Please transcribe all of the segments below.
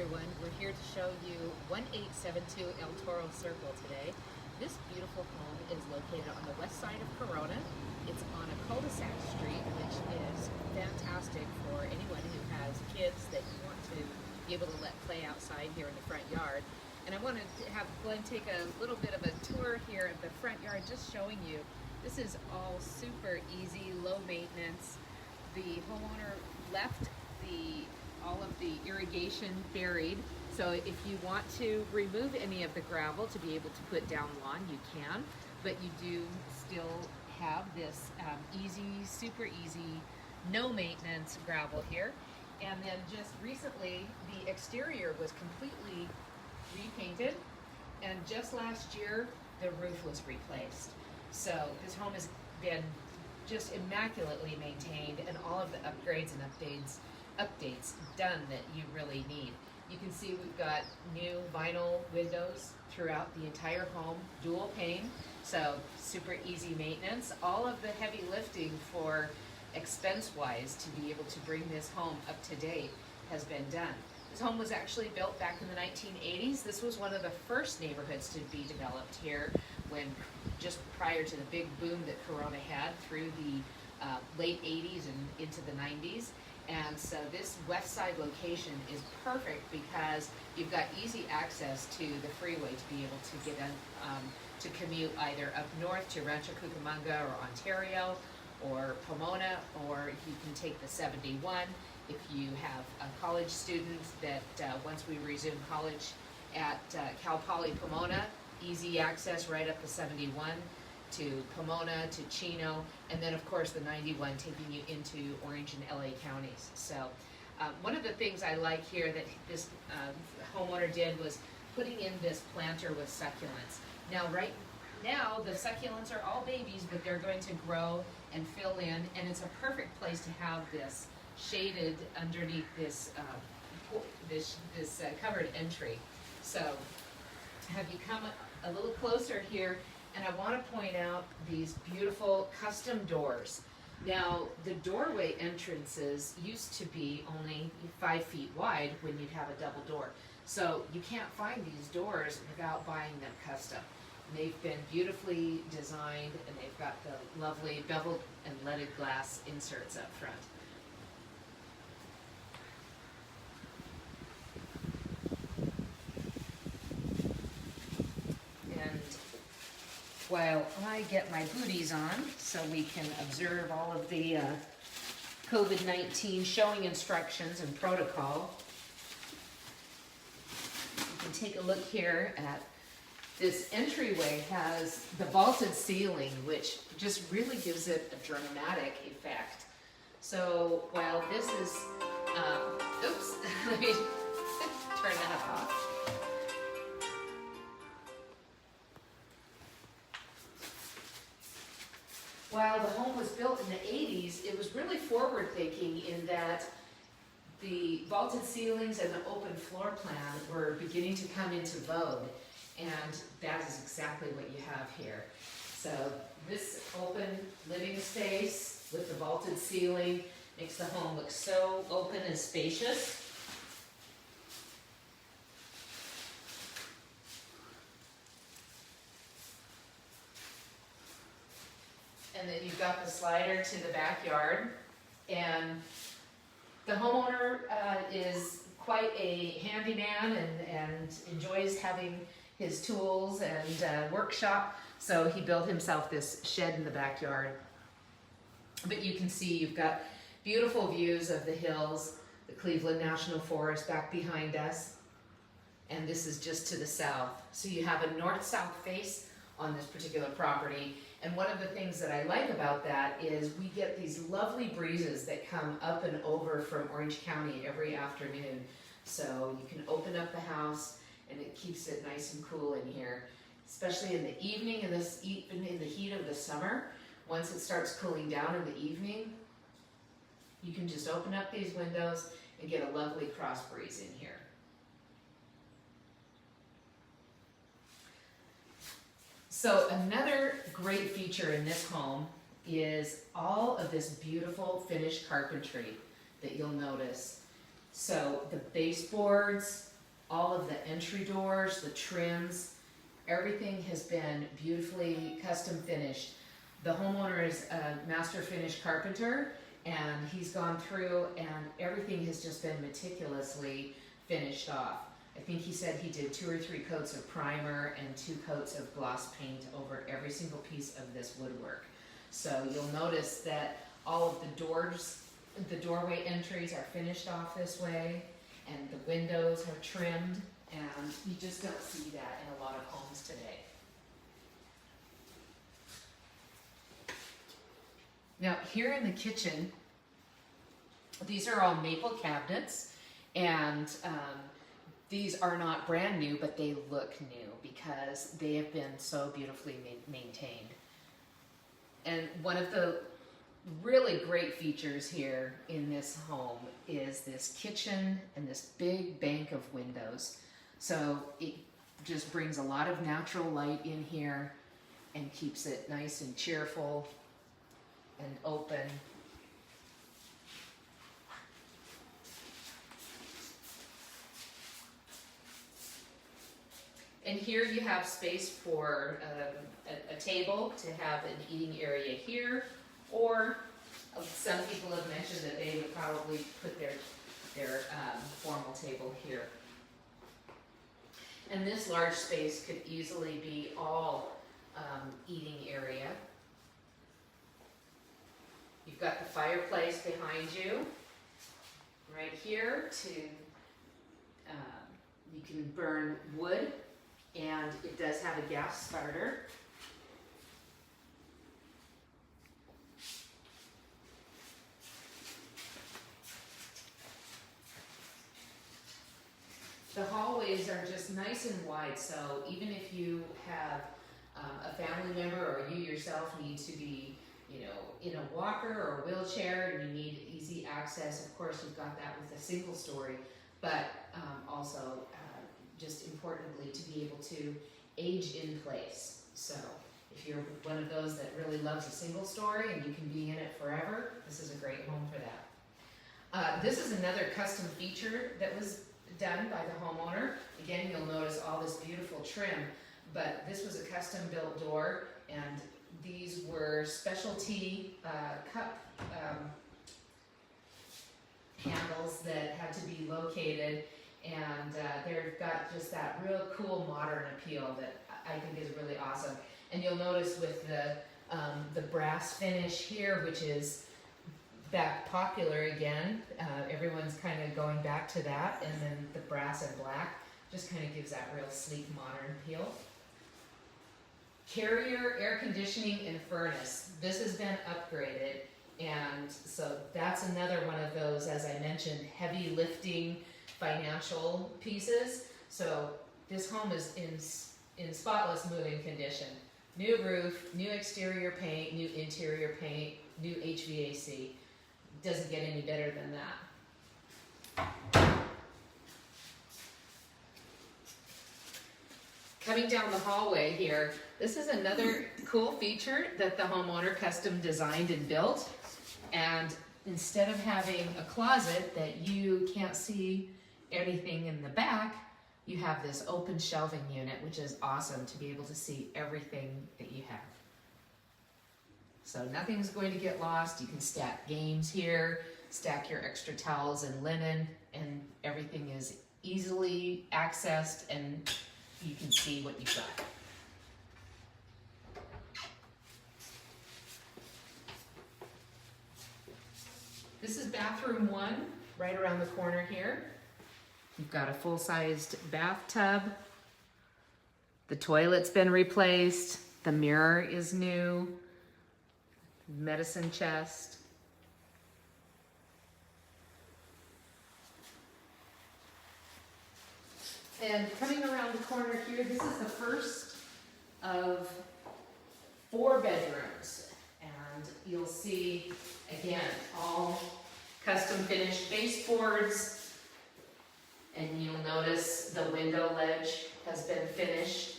everyone. We're here to show you 1872 El Toro Circle today. This beautiful home is located on the west side of Corona. It's on a cul-de-sac street, which is fantastic for anyone who has kids that you want to be able to let play outside here in the front yard. And I want to have Glenn take a little bit of a tour here of the front yard, just showing you this is all super easy, low maintenance. The homeowner left all of the irrigation buried, so if you want to remove any of the gravel to be able to put down lawn, you can, but you do still have this super easy, no maintenance gravel here. And then just recently, the exterior was completely repainted, and just last year, the roof was replaced. So this home has been just immaculately maintained, and all of the upgrades and updates done that you really need. You can see we've got new vinyl windows throughout the entire home, dual pane, so super easy maintenance. All of the heavy lifting for expense-wise to be able to bring this home up to date has been done. This home was actually built back in the 1980s. This was one of the first neighborhoods to be developed here when just prior to the big boom that Corona had through the late 80s and into the 90s. And so this west side location is perfect because you've got easy access to the freeway to be able to get in, to commute either up north to Rancho Cucamonga or Ontario or Pomona, or you can take the 71 if you have a college student that once we resume college at Cal Poly Pomona, easy access right up the 71 to Pomona, to Chino, and then of course the 91 taking you into Orange and LA counties. So one of the things I like here that this homeowner did was putting in this planter with succulents. Now right now the succulents are all babies, but they're going to grow and fill in, and it's a perfect place to have this shaded underneath this covered entry. So have you come a little closer here, and I want to point out these beautiful custom doors. Now, the doorway entrances used to be only 5 feet wide when you'd have a double door. So you can't find these doors without buying them custom. And they've been beautifully designed, and they've got the lovely beveled and leaded glass inserts up front. While I get my booties on so we can observe all of the COVID-19 showing instructions and protocol, you can take a look here at this entryway. Has the vaulted ceiling, which just really gives it a dramatic effect. So while this is, oops, let me turn that off. While the home was built in the 80s, it was really forward-thinking in that the vaulted ceilings and the open floor plan were beginning to come into vogue, and that is exactly what you have here. So this open living space with the vaulted ceiling makes the home look so open and spacious. And then you've got the slider to the backyard, and the homeowner is quite a handyman and enjoys having his tools and workshop, so he built himself this shed in the backyard. But you can see you've got beautiful views of the hills, the Cleveland National Forest back behind us, and this is just to the south. So you have a north-south face on this particular property. And one of the things that I like about that is we get these lovely breezes that come up and over from Orange County every afternoon. So you can open up the house and it keeps it nice and cool in here, especially in the evening, and even in the heat of the summer. Once it starts cooling down in the evening, you can just open up these windows and get a lovely cross breeze in here. So another great feature in this home is all of this beautiful finished carpentry that you'll notice. So the baseboards, all of the entry doors, the trims, everything has been beautifully custom finished. The homeowner is a master finish carpenter, and he's gone through and everything has just been meticulously finished off. I think he said he did 2 or 3 coats of primer and 2 coats of gloss paint over every single piece of this woodwork. So you'll notice that all of the doors, the doorway entries are finished off this way, and the windows are trimmed, and you just don't see that in a lot of homes today. Now here in the kitchen, these are all maple cabinets, and these are not brand new, but they look new because they have been so beautifully maintained. And one of the really great features here in this home is this kitchen and this big bank of windows. So it just brings a lot of natural light in here and keeps it nice and cheerful and open. And here you have space for a table to have an eating area here, or some people have mentioned that they would probably put their formal table here. And this large space could easily be all eating area. You've got the fireplace behind you, right here. You can burn wood, and it does have a gas starter. The hallways are just nice and wide, so even if you have a family member or you yourself need to be, in a walker or a wheelchair and you need easy access, of course you've got that with a single story, but also just importantly to be able to age in place. So if you're one of those that really loves a single story and you can be in it forever, this is a great home for that. This is another custom feature that was done by the homeowner. Again, you'll notice all this beautiful trim, but this was a custom built door, and these were specialty cup handles that had to be located, and they've got just that real cool modern appeal that I think is really awesome. And you'll notice with the brass finish here, which is back popular again, everyone's kind of going back to that, and then the brass and black just kind of gives that real sleek modern appeal. Carrier air conditioning and furnace. This has been upgraded, and so that's another one of those, as I mentioned, heavy lifting financial pieces. So this home is in spotless moving condition. New roof, new exterior paint, new interior paint, new HVAC. Doesn't get any better than that. Coming down the hallway here, this is another cool feature that the homeowner custom designed and built. And instead of having a closet that you can't see anything in the back, you have this open shelving unit, which is awesome to be able to see everything that you have. So nothing's going to get lost. You can stack games here, stack your extra towels and linen, and everything is easily accessed and you can see what you've got. This is bathroom 1, right around the corner here. You've got a full-sized bathtub. The toilet's been replaced. The mirror is new. Medicine chest. And coming around the corner here, this is the first of 4 bedrooms. And you'll see, again, all custom finished baseboards. And you'll notice the window ledge has been finished.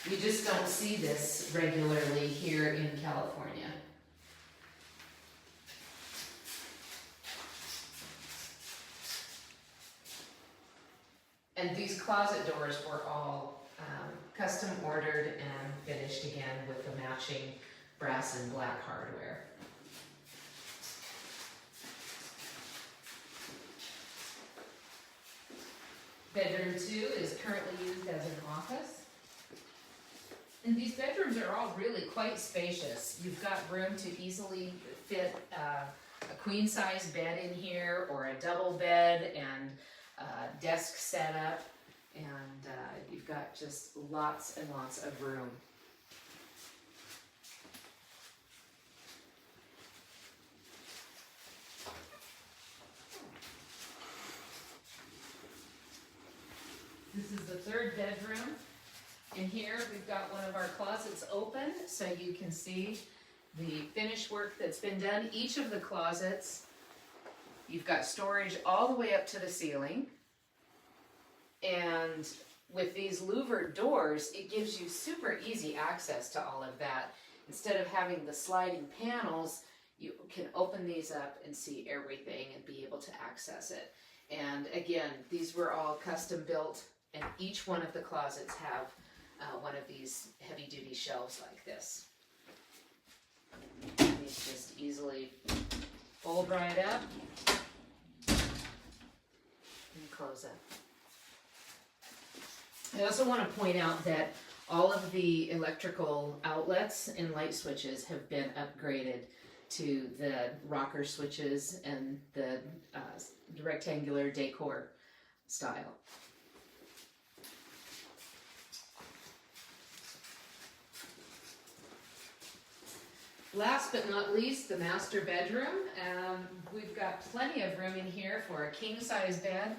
You just don't see this regularly here in California. And these closet doors were all custom ordered and finished again with the matching brass and black hardware. Bedroom 2 is currently used as an office. And these bedrooms are all really quite spacious. You've got room to easily fit a queen size bed in here, or a double bed and desk setup, and you've got just lots and lots of room. This is the third bedroom. In here we've got one of our closets open so you can see the finish work that's been done. Each of the closets, you've got storage all the way up to the ceiling. And with these louvered doors, it gives you super easy access to all of that. Instead of having the sliding panels, you can open these up and see everything and be able to access it. And again, these were all custom built, and each one of the closets have one of these heavy-duty shelves like this. These just easily fold right up and close up. I also want to point out that all of the electrical outlets and light switches have been upgraded to the rocker switches and the rectangular decor style. Last but not least, the master bedroom. We've got plenty of room in here for a king-size bed.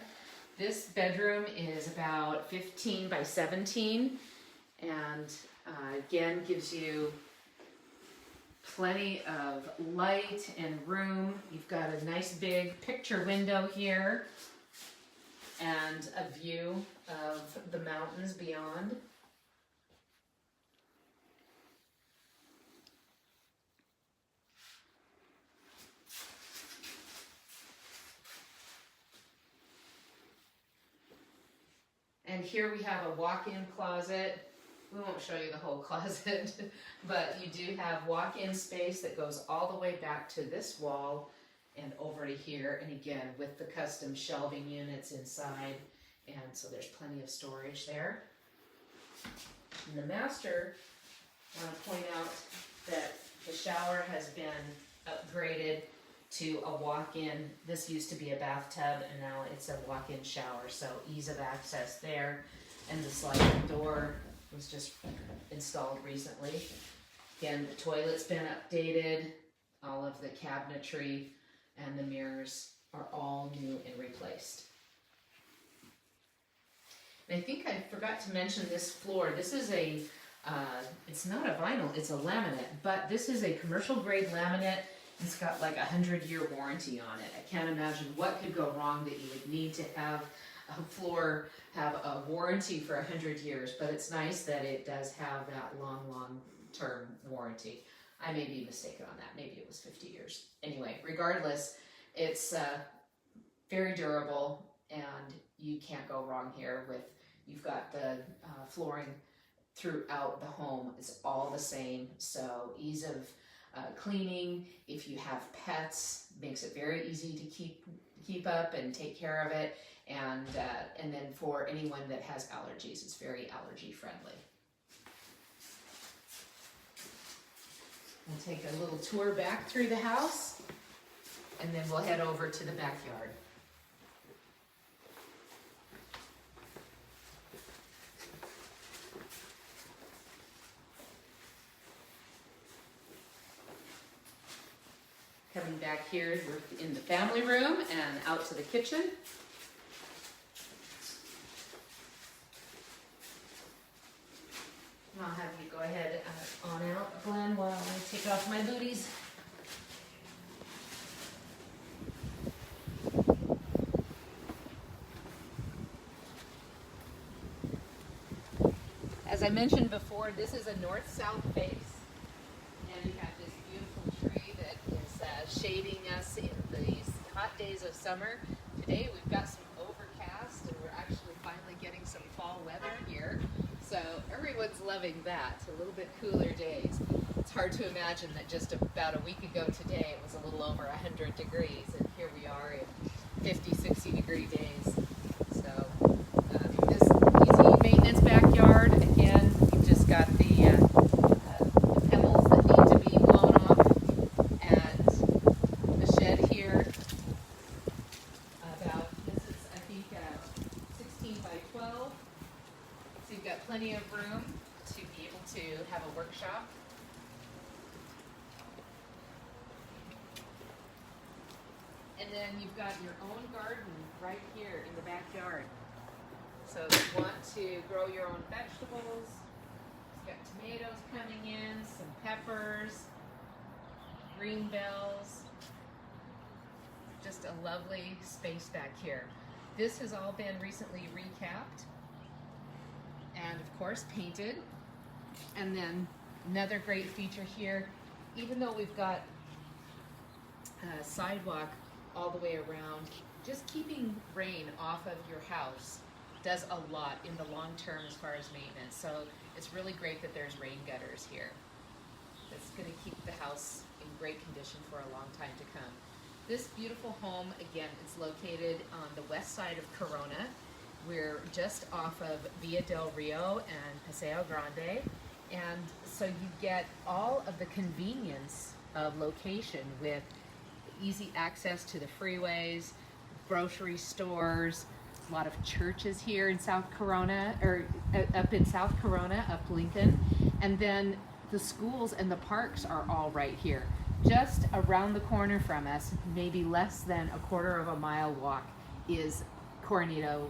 This bedroom is about 15 by 17, and again gives you plenty of light and room. You've got a nice big picture window here and a view of the mountains beyond. And here we have a walk-in closet. We won't show you the whole closet, but you do have walk-in space that goes all the way back to this wall and over to here, and again with the custom shelving units inside, and so there's plenty of storage there. In the master, I want to point out that the shower has been upgraded to a walk-in. This used to be a bathtub and now it's a walk-in shower, so ease of access there. And the sliding door was just installed recently. Again, the toilet's been updated. All of the cabinetry and the mirrors are all new and replaced. And I think I forgot to mention this floor. This is a, it's not a vinyl, it's a laminate, but this is a commercial grade laminate. It's got like 100-year warranty on it. I can't imagine what could go wrong that you would need to have a floor have a warranty for 100 years, but it's nice that it does have that long-term warranty. I may be mistaken on that. Maybe it was 50 years. Anyway, regardless, it's very durable, and you can't go wrong here with, you've got the flooring throughout the home. It's all the same, so ease of cleaning. If you have pets, makes it very easy to keep up and take care of it, and then for anyone that has allergies, it's very allergy friendly. We'll take a little tour back through the house, and then we'll head over to the backyard. Coming back here, we're in the family room and out to the kitchen. I'll have you go ahead on out, Glenn, while I take off my booties. As I mentioned before, this is a north-south face, and you have this beautiful tree that is shading us in these hot days of summer. Today we've got some overcast, and we're actually finally weather here, so everyone's loving that. A little bit cooler days. It's hard to imagine that just about a week ago today it was a little over 100 degrees, and here we are in 50, 60 degree days. So this easy maintenance backyard. Again, you've just got the pebbles that need to be blown off, and the shed here. This is, I think, 16 by 12. So you've got plenty of room to be able to have a workshop. And then you've got your own garden right here in the backyard. So if you want to grow your own vegetables, you've got tomatoes coming in, some peppers, green bells. Just a lovely space back here. This has all been recently recapped and of course painted. And then another great feature here, even though we've got a sidewalk all the way around, just keeping rain off of your house does a lot in the long term as far as maintenance. So it's really great that there's rain gutters here. That's going to keep the house in great condition for a long time to come. This beautiful home, again, it's located on the west side of Corona. We're just off of Via del Rio and Paseo Grande. And so you get all of the convenience of location with easy access to the freeways, grocery stores, a lot of churches here in South Corona, or up in South Corona, up Lincoln. And then the schools and the parks are all right here. Just around the corner from us, maybe less than a quarter of a mile walk, is Coronita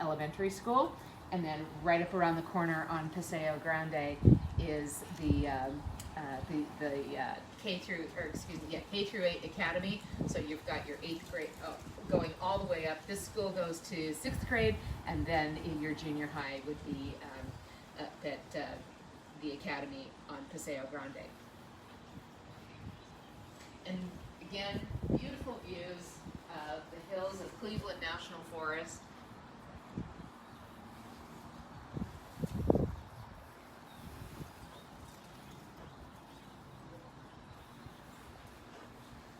Elementary School, and then right up around the corner on Paseo Grande is the K through 8 Academy. So you've got your 8th grade going all the way up. This school goes to 6th grade, and then in your junior high would be at the Academy on Paseo Grande. And again, beautiful views of the hills of Cleveland National Forest.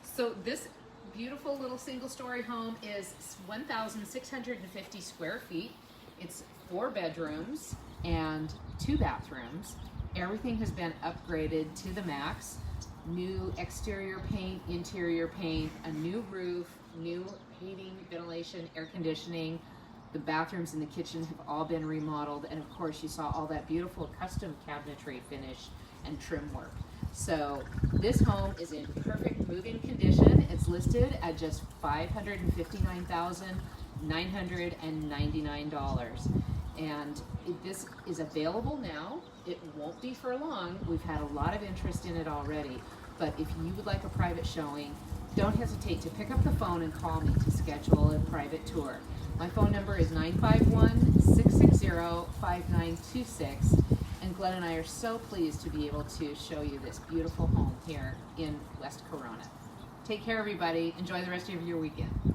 So this beautiful little single-story home is 1,650 square feet. It's 4 bedrooms and 2 bathrooms. Everything has been upgraded to the max. New exterior paint, interior paint, a new roof, new heating, ventilation, air conditioning. The bathrooms and the kitchen have all been remodeled, and of course you saw all that beautiful custom cabinetry finish and trim work. So this home is in perfect move-in condition. It's listed at just $559,999. And this is available now. It won't be for long. We've had a lot of interest in it already. But if you would like a private showing, don't hesitate to pick up the phone and call me to schedule a private tour. My phone number is 951-660-5926. And Glenn and I are so pleased to be able to show you this beautiful home here in West Corona. Take care, everybody. Enjoy the rest of your weekend.